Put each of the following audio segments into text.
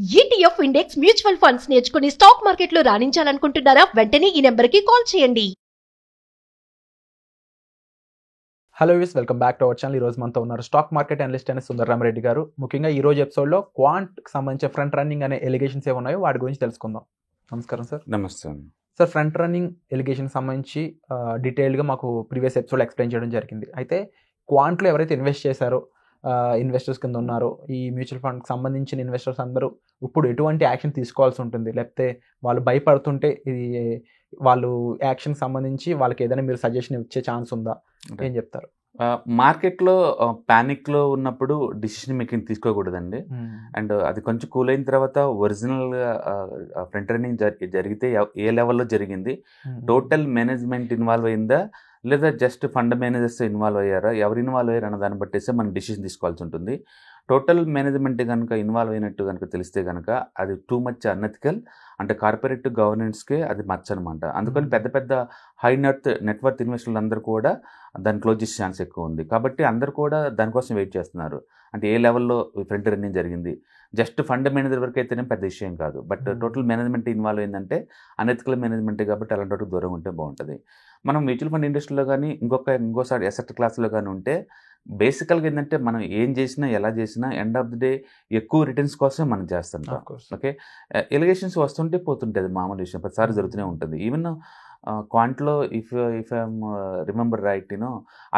ETF index mutual funds నేర్చుకుని stock మార్కెట్లో రాణించాలనుకుంటున్నారా? వెంటనే ఈ నెంబర్కి కాల్ చేయండి. Hello views, welcome back to our channel. ఈ రోజు మనతో ఉన్నారు స్టాక్ మార్కెట్ అనలిస్ట్ అయిన సుందరరామరెడ్డి గారు. ముఖ్యంగా ఈ రోజు ఎపిసోడ్లో క్వాంట్కి సంబంధించిన ఫ్రంట్ రన్నింగ్ అనే ఎలిగేషన్స్ ఏమున్నాయో వాటి గురించి తెలుసుకుందాం. నమస్కారం సార్. నమస్తే సార్, ఫ్రంట్ రన్నింగ్ ఎలిగేషన్ సంబంధించి డీటెయిల్గా మాకు ప్రీవియస్ ఎపిసోడ్ ఎక్స్ప్లెయిన్ చేయడం జరిగింది. అయితే క్వాంట్లో ఎవరైతే ఇన్వెస్ట్ చేశారో, ఇన్వెస్టర్స్ కింద ఉన్నారో, ఈ మ్యూచువల్ ఫండ్కి సంబంధించిన ఇన్వెస్టర్స్ అందరూ ఇప్పుడు ఎటువంటి యాక్షన్ తీసుకోవాల్సి ఉంటుంది, లేకపోతే వాళ్ళు భయపడుతుంటే ఇది వాళ్ళు యాక్షన్ సంబంధించి వాళ్ళకి ఏదైనా మీరు సజెషన్ ఇచ్చే ఛాన్స్ ఉందా, ఏం చెప్తారు? మార్కెట్లో ప్యానిక్లో ఉన్నప్పుడు డిసిషన్ మేకింగ్ తీసుకోకూడదండి. అండ్ అది కొంచెం కూల్ అయిన తర్వాత ఒరిజినల్గా ఫ్రంట్ రన్నింగ్ జరిగితే ఏ లెవెల్లో జరిగింది, టోటల్ మేనేజ్మెంట్ ఇన్వాల్వ్ అయిందా లేదా జస్ట్ ఫండ్ మేనేజర్స్ ఇన్వాల్వ్ అయ్యారా, ఎవరు ఇన్వాల్వ్ అయ్యారు అన్న దాన్ని బట్టేస్తే మనం డిసిషన్ తీసుకోవాల్సి ఉంటుంది. టోటల్ మేనేజ్మెంట్ కనుక ఇన్వాల్వ్ అయినట్టు కనుక తెలిస్తే కనుక అది టూ మచ్ అన్ఎథికల్, అంటే కార్పొరేట్ గవర్నెన్స్కే అది మచ్చ అనమాట. అందుకని పెద్ద పెద్ద హై నెట్వర్త్ ఇన్వెస్టర్లు అందరూ కూడా దాన్ని క్లోజ్ చేసే ఛాన్స్ ఎక్కువ ఉంది. కాబట్టి అందరూ కూడా దానికోసం వెయిట్ చేస్తున్నారు. అంటే ఏ లెవెల్లో ఫ్రంట్ రన్నింగ్ జరిగింది, జస్ట్ ఫండ్ మేనేజర్ వరకు అయితేనే పెద్ద విషయం కాదు, బట్ టోటల్ మేనేజ్మెంట్ ఇన్వాల్వ్ అయిందంటే అనెథికల్ మేనేజ్మెంటే. కాబట్టి అలాంటి వాటికి దూరం ఉంటే బాగుంటుంది. మనం మ్యూచువల్ ఫండ్ ఇండస్ట్రీలో కానీ ఇంకోసారి అసెట్ క్లాస్లో కానీ ఉంటే బేసికల్గా ఏంటంటే మనం ఏం చేసినా ఎలా చేసినా ఎండ్ ఆఫ్ ది డే ఎక్కువ రిటర్న్స్ కోసమే మనం చేస్తుంటాం. ఓకే, ఎలిగేషన్స్ వస్తుంటే పోతుంటే అది మామూలు విషయం, ప్రతిసారి జరుగుతూనే ఉంటుంది. ఈవెన్ క్వాంట్లో if I'm remember right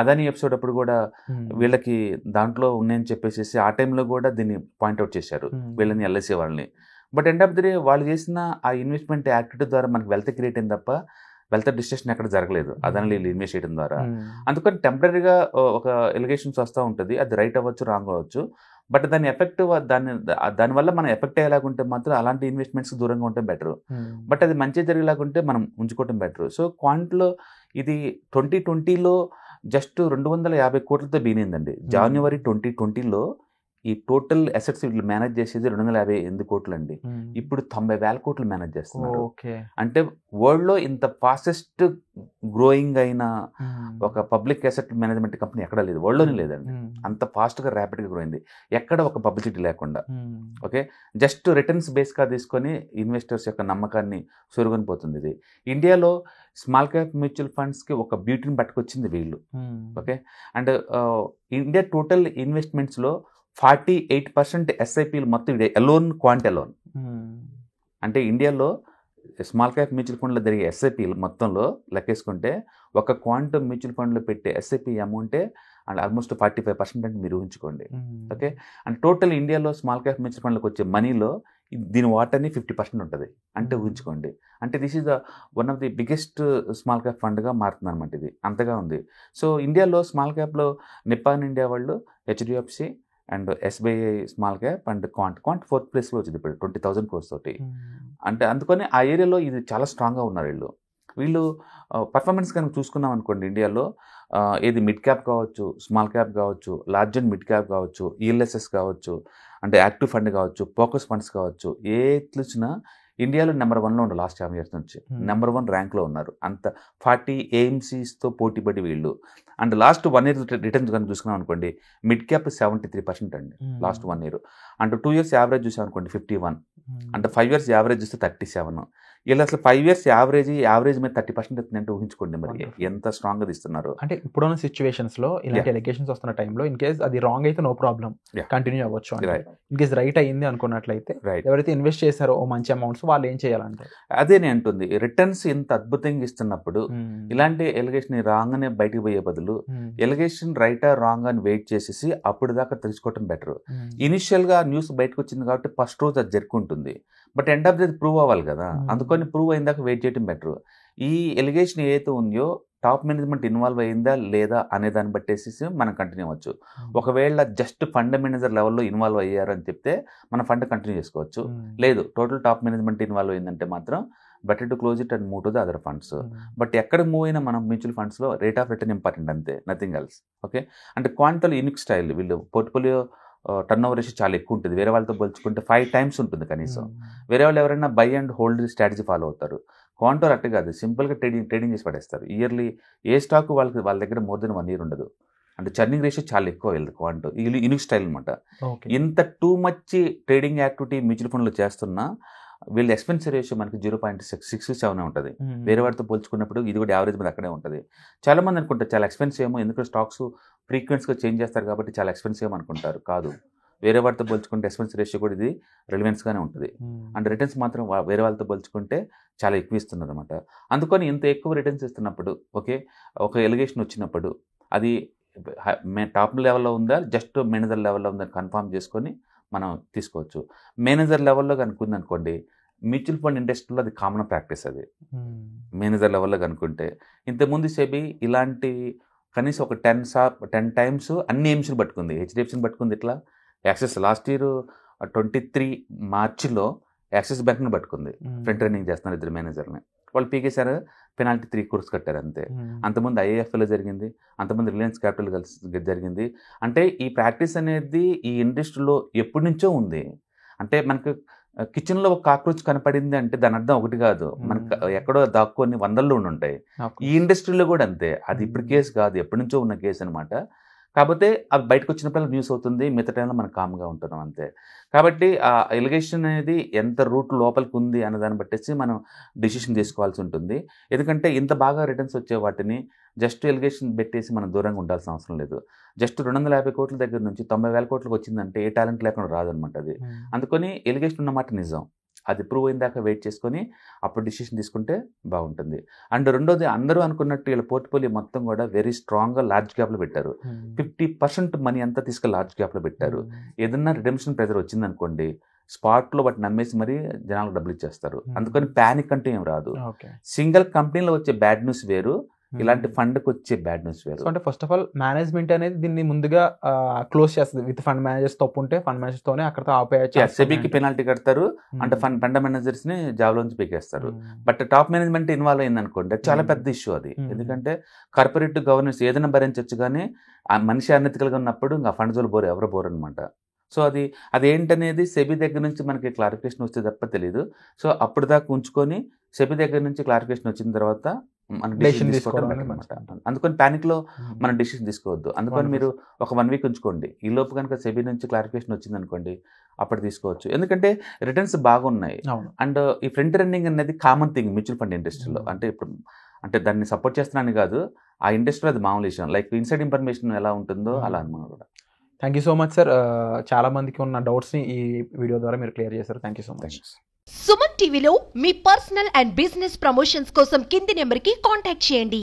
Adani episode అప్పుడు కూడా వీళ్ళకి దాంట్లో ఉన్నాయని చెప్పేసి ఆ టైంలో కూడా దీన్ని పాయింట్అవుట్ చేశారు, వీళ్ళని ఎల్ఐసి వాళ్ళని. But end of the day వాళ్ళు చేసిన ఆ ఇన్వెస్ట్మెంట్ యాక్టివిటీ ద్వారా మనకి వెల్త్ క్రియేట్ అయింది తప్ప వెల్త్ డిస్ట్రక్షన్ ఎక్కడ జరగలేదు అదాని వీళ్ళు ఇన్వెస్ట్ చేయడం ద్వారా. అందుకని టెంపరీగా ఒక ఎలిగేషన్స్ వస్తూ ఉంటుంది, అది రైట్ అవ్వచ్చు రాంగ్ అవ్వచ్చు, బట్ దాని ఎఫెక్ట్ దానివల్ల మనం ఎఫెక్ట్ అయ్యేలాగుంటే మాత్రం అలాంటి ఇన్వెస్ట్మెంట్స్ దూరంగా ఉంటే బెటర్. బట్ అది మంచి జరిగేలాగుంటే మనం ఉంచుకోవటం బెటర్. సో క్వాంట్లో ఇది 2020లో జస్ట్ 250 కోట్లతో బీనిందండి. జనవరి 2020లో ఈ టోటల్ అసెట్స్ వీళ్ళు మేనేజ్ చేసేది 258 కోట్లు అండి. ఇప్పుడు 90,000 కోట్లు మేనేజ్ చేస్తున్నారు. అంటే వరల్డ్లో ఇంత ఫాస్టెస్ట్ గ్రోయింగ్ అయిన ఒక పబ్లిక్ అసెట్ మేనేజ్మెంట్ కంపెనీ ఎక్కడ లేదు, వరల్డ్లోనే లేదండి. అంత ఫాస్ట్గా ర్యాపిడ్గా గ్రో అయింది, ఎక్కడ ఒక పబ్లిసిటీ లేకుండా. ఓకే, జస్ట్ రిటర్న్స్ బేస్గా తీసుకొని ఇన్వెస్టర్స్ యొక్క నమ్మకాన్ని సొరుగుని పోతుంది ఇది. ఇండియాలో స్మాల్ క్యాప్ మ్యూచువల్ ఫండ్స్కి ఒక బ్యూటీని పట్టుకొచ్చింది వీళ్ళు. ఓకే, అండ్ ఇండియా టోటల్ ఇన్వెస్ట్మెంట్స్లో 48% ఎస్ఐపీలు మొత్తం ఎలోన్ క్వాంట్ ఎలోన్. అంటే ఇండియాలో స్మాల్ క్యాప్ మ్యూచువల్ ఫండ్లో జరిగే ఎస్ఐపీలు మొత్తంలో లెక్కేసుకుంటే ఒక క్వాంట్ మ్యూచువల్ ఫండ్లో పెట్టే ఎస్ఐపీ అమౌంటే అండ్ ఆల్మోస్ట్ 45% అంటే మీరు ఊహించుకోండి. ఓకే, అండ్ టోటల్ ఇండియాలో స్మాల్ క్యాప్ మ్యూచువల్ ఫండ్లోకి వచ్చే మనీలో దీని వాటాని 50% ఉంటుంది అంటే ఊహించుకోండి. అంటే this is one of the biggest small cap ఫండ్గా మారుతుంది అనమాట. ఇది అంతగా ఉంది. సో ఇండియాలో స్మాల్ క్యాప్లో నిప్పాన్ ఇండియా వాళ్ళు, HDFC and SBI small cap and quant 4th ప్లేస్లో వచ్చింది ఇప్పుడు 20,000 crores తోటి. అంటే అందుకని ఆ ఏరియాలో ఇది చాలా స్ట్రాంగ్గా ఉన్నారు వీళ్ళు పర్ఫార్మెన్స్ కనుక చూసుకున్నాం అనుకోండి, ఇండియాలో ఏది మిడ్ క్యాప్ కావచ్చు, స్మాల్ క్యాప్ కావచ్చు, లార్జ్ అండ్ మిడ్ క్యాప్ కావచ్చు, ఈఎల్ఎస్ఎస్ కావచ్చు, అంటే యాక్టివ్ ఫండ్ కావచ్చు, ఫోకస్ ఫండ్స్ కావచ్చు, ఏ చూసినా ఇండియాలో నెంబర్ 1లో ఉండే లాస్ట్ 7 years నుంచి నెంబర్ 1 ర్యాంక్లో ఉన్నారు. అంత 40 AMCస్తో పోటీపడి వీళ్ళు. అండ్ లాస్ట్ 1 year రిటర్న్స్ కనుక చూసుకున్నాం అనుకోండి, మిడ్ క్యాప్ 73% అండి last 1 year. And 2 years average చూసాం అనుకోండి 51, అంటే 5 years యావరేజ్ చూస్తే 37. ఇలా అసలు 5 years యావరేజ్ మీద 30% వస్తుందంటే ఊహించుకోండి మరి ఎంత స్ట్రాంగ్గా తీస్తున్నారు. అంటే ఇప్పుడున్న సిచ్యువేషన్స్లో ఇలాంటి ఎలిగేషన్స్ వస్తున్న టైంలో ఇన్ కేస్ అది రాంగ్ అయితే నో ప్రాబ్లం, కంటిన్యూ అవ్వచ్చు. ఇన్ కేస్ రైట్ అయ్యింది అనుకున్నట్లయితే ఎవరైతే ఇన్వెస్ట్ చేశారో ఓ మంచి అమౌంట్స్ వాళ్ళు ఏం చేయాలంటే అదే నేను అంటుంది, రిటర్న్స్ ఇంత అద్భుతంగా ఇస్తున్నప్పుడు ఇలాంటి ఎలిగేషన్ రాంగ్ అనే బయటకు పోయే బదులు ఎలిగేషన్ రైటా రాంగ్ అని వెయిట్ చేసేసి అప్పుడు దాకా తెలుసుకోవటం బెటర్. ఇనిషియల్గా న్యూస్ బయటకు వచ్చింది కాబట్టి ఫస్ట్ రోజు అది జరుపుకుంటుంది, but end of the prove అవ్వాలి కదా, అందుకని ప్రూవ్ అయిన దాకా వెయిట్ చేయడం బెటర్. ఈ ఎలిగేషన్ ఏదైతే ఉందో టాప్ మేనేజ్మెంట్ ఇన్వాల్వ్ అయిందా లేదా అనే దాన్ని బట్టేసి మనం కంటిన్యూ అవ్వచ్చు. ఒకవేళ జస్ట్ ఫండ్ మేనేజర్ లెవెల్లో ఇన్వాల్వ్ అయ్యారని చెప్తే మన ఫండ్ కంటిన్యూ చేసుకోవచ్చు. లేదు, టోటల్ టాప్ మేనేజ్మెంట్ ఇన్వాల్వ్ అయిందంటే మాత్రం better to close it and move to the other funds. But ఎక్కడ మూవ్ అయినా మనం మ్యూచువల్ ఫండ్స్లో రేట్ ఆఫ్ రిటర్న్ ఇంపార్టెంట్ అంతే, నథింగ్ ఎల్స్. ఓకే, అంటే క్వాంటల్ యూనిక్ స్టైల్, వీళ్ళు పోర్ట్ఫోలియో టర్న్ ఓవర్ రేషియో చాలా ఎక్కువ ఉంటుంది, వేరే వాళ్ళతో పోల్చుకుంటే 5 times ఉంటుంది కనీసం. వేరే వాళ్ళు ఎవరైనా by and hold strategy follow అవుతారు, క్వాంటో అట్టే కాదు, సింపుల్గా ట్రేడింగ్ చేసి పడేస్తారు. ఇయర్లీ ఏ స్టాక్ వాళ్ళ దగ్గర మోర్ దెన్ 1 year ఉండదు. అంటే చర్నింగ్ రేషియో చాలా ఎక్కువ వీళ్ళది క్వాంట్, యూనిక్ స్టైల్ అనమాట. ఓకే. ఇంత too much trading activity mutual ఫండ్లో చేస్తున్నా వీళ్ళ ఎక్స్పెన్స్ రేషియో మనకి 0.67 ఉంటుంది. వేరే వాటితో పోల్చుకున్నప్పుడు ఇది కూడా యావరేజ్ మీద అక్కడే ఉంటుంది. చాలా మంది అనుకుంటారు చాలా ఎక్స్పెన్సివ్ ఏమో, ఎందుకంటే స్టాక్స్ ఫ్రీక్వెన్స్గా చేంజ్ చేస్తారు కాబట్టి చాలా ఎక్స్పెన్సివ్ ఏమో అనుకుంటారు. కాదు, వేరే వాటితో పోల్చుకుంటే ఎక్స్పెన్స్ రేషియో కూడా ఇది రిలవెన్స్గానే ఉంటుంది. అండ్ రిటర్న్స్ మాత్రం వేరే వాళ్ళతో పోల్చుకుంటే చాలా ఎక్కువ ఇస్తున్నారు అనమాట. అందుకని ఇంత ఎక్కువ రిటర్న్స్ ఇస్తున్నప్పుడు ఓకే, ఒక ఎలిగేషన్ వచ్చినప్పుడు అది టాప్ లెవెల్లో ఉందా జస్ట్ మేనేజర్ లెవెల్లో ఉందా కన్ఫర్మ్ చేసుకొని మనం తీసుకోవచ్చు. మేనేజర్ లెవెల్లో కనుక్కుంది అనుకోండి, మ్యూచువల్ ఫండ్ ఇండస్ట్రీలో అది కామన్ ప్రాక్టీస్. అది మేనేజర్ లెవెల్లో కనుక్కుంటే ఇంతకుముందు సెబీ ఇలాంటి కనీసం ఒక 10 times అన్ని ఎయిమ్స్ని పట్టుకుంది. హెచ్డిఎఫ్సిని పట్టుకుంది, ఇట్లా యాక్సిస్ లాస్ట్ ఇయర్ 23 మార్చిలో యాక్సిస్ బ్యాంక్ని పట్టుకుంది. ఫ్రంట్ రన్నింగ్ చేస్తున్నారు ఇద్దరు మేనేజర్ని. వాళ్ళు పీకేశారు, పెనాల్టీ 3 crores కట్టారు అంతే. అంతకుముందు ఐఏఎఫ్లో జరిగింది, అంతకుముందు రిలయన్స్ క్యాపిటల్ జరిగింది. అంటే ఈ ప్రాక్టీస్ అనేది ఈ ఇండస్ట్రీలో ఎప్పటి నుంచో ఉంది. అంటే మనకు కిచెన్లో ఒక కాక్రోచ్ కనపడింది అంటే దాని అర్థం ఒకటి కాదు, మనకు ఎక్కడో దాక్కొని వందల్లో ఉంటాయి. ఈ ఇండస్ట్రీలో కూడా అంతే, అది ఇప్పుడు కేసు కాదు, ఎప్పటి నుంచో ఉన్న కేసు అనమాట. కాకపోతే అవి బయటకు వచ్చినప్పుడు న్యూస్ అవుతుంది, మిగతా టైంలో మనం కామ్గా ఉంటున్నాం అంతే. కాబట్టి ఆ ఎలిగేషన్ అనేది ఎంత రూట్ లోపలికి ఉంది అన్న దాన్ని బట్టేసి మనం డిసిషన్ తీసుకోవాల్సి ఉంటుంది. ఎందుకంటే ఇంత బాగా రిటర్న్స్ వచ్చే వాటిని జస్ట్ ఎలిగేషన్ పెట్టేసి మనం దూరంగా ఉండాల్సిన అవసరం లేదు. జస్ట్ 250 కోట్ల దగ్గర నుంచి 90,000 కోట్లకు వచ్చిందంటే ఏ టాలెంట్ లేకుండా రాదనమాట అది. అందుకని ఎలిగేషన్ ఉన్నమాట నిజం, అది ప్రూవ్ అయిన దాకా వెయిట్ చేసుకొని అప్పుడు డిసిషన్ తీసుకుంటే బాగుంటుంది. అండ్ రెండోది, అందరూ అనుకున్నట్టు వీళ్ళ పోర్ట్ఫోలియో మొత్తం కూడా వెరీ స్ట్రాంగ్గా లార్జ్ క్యాప్లో పెట్టారు. 50% మనీ అంతా తీసుకెళ్ళి లార్జ్ క్యాప్లో పెట్టారు. ఏదన్నా రిడెంప్షన్ ప్రెజర్ వచ్చిందనుకోండి, స్పాట్లో వాటిని నమ్మేసి మరీ జనాలకు డబ్బులు ఇచ్చేస్తారు. అందుకని ప్యానిక్ అంటే ఏం రాదు. సింగిల్ కంపెనీలో వచ్చే బ్యాడ్ న్యూస్ వేరు, ఇలాంటి ఫండ్కి వచ్చే బ్యాడ్ న్యూస్ వేరు. అంటే ఫస్ట్ ఆఫ్ ఆల్ మేనేజ్మెంట్ అనేది దీన్ని ముందుగా క్లోజ్ చేస్తుంది. విత్ ఫండ్ మేనేజర్స్ తప్పు ఉంటే ఫండ్ మేనేజర్స్ తోనే అక్కడతో ఆపేయచ్చు. సెబీకి పెనాల్టీ కడతారు, అంటే ఫండ్ మేనేజర్స్ ని జాబ్ లోంచి పీకేస్తారు. బట్ టాప్ మేనేజ్మెంట్ ఇన్వాల్వ్ అయింది అనుకోండి, అది చాలా పెద్ద ఇష్యూ అది. ఎందుకంటే కార్పొరేట్ గవర్నెన్స్ ఏదైనా భరించవచ్చు, కానీ ఆ మనిషి అనెతికల్గా ఉన్నప్పుడు ఇంకా ఫండ్ జోలు ఎవరు బోరు అనమాట. సో అది ఏంటనేది సెబీ దగ్గర నుంచి మనకి క్లారిఫికేషన్ వస్తే తప్ప తెలియదు. సో అప్పుడు దాకా ఉంచుకొని సెబీ దగ్గర నుంచి క్లారిఫికేషన్ వచ్చిన తర్వాత మనం డిసిషన్ తీసుకోవడం అనమాట. అందుకని ప్యానిక్లో మనం డిసిషన్ తీసుకోవద్దు. అందుకని మీరు ఒక 1 week ఉంచుకోండి. ఈ లోపు కనుక సెబీ నుంచి క్లారిఫికేషన్ వచ్చింది అనుకోండి, అప్పుడు తీసుకోవచ్చు. ఎందుకంటే రిటర్న్స్ బాగున్నాయి. అండ్ ఈ ఫ్రంట్ రన్నింగ్ అనేది కామన్ థింగ్ మ్యూచువల్ ఫండ్ ఇండస్ట్రీలో. అంటే ఇప్పుడు అంటే దాన్ని సపోర్ట్ చేస్తున్నాను కాదు, ఆ ఇండస్ట్రీలో అది మామూలు విషయం. లైక్ ఇన్సైడ్ ఇన్ఫర్మేషన్ ఎలా ఉంటుందో అలా అనమాట కూడా. Thank you so much sir. చాలా మందికి ఉన్న డౌట్స్ని ఈ వీడియో ద్వారా మీరు క్లియర్ చేశారు. Thank you so much. Suman టీవీలో మీ పర్సనల్ అండ్ బిజినెస్ ప్రమోషన్స్ కోసం కింది నెంబర్కి కాంటాక్ట్ చేయండి.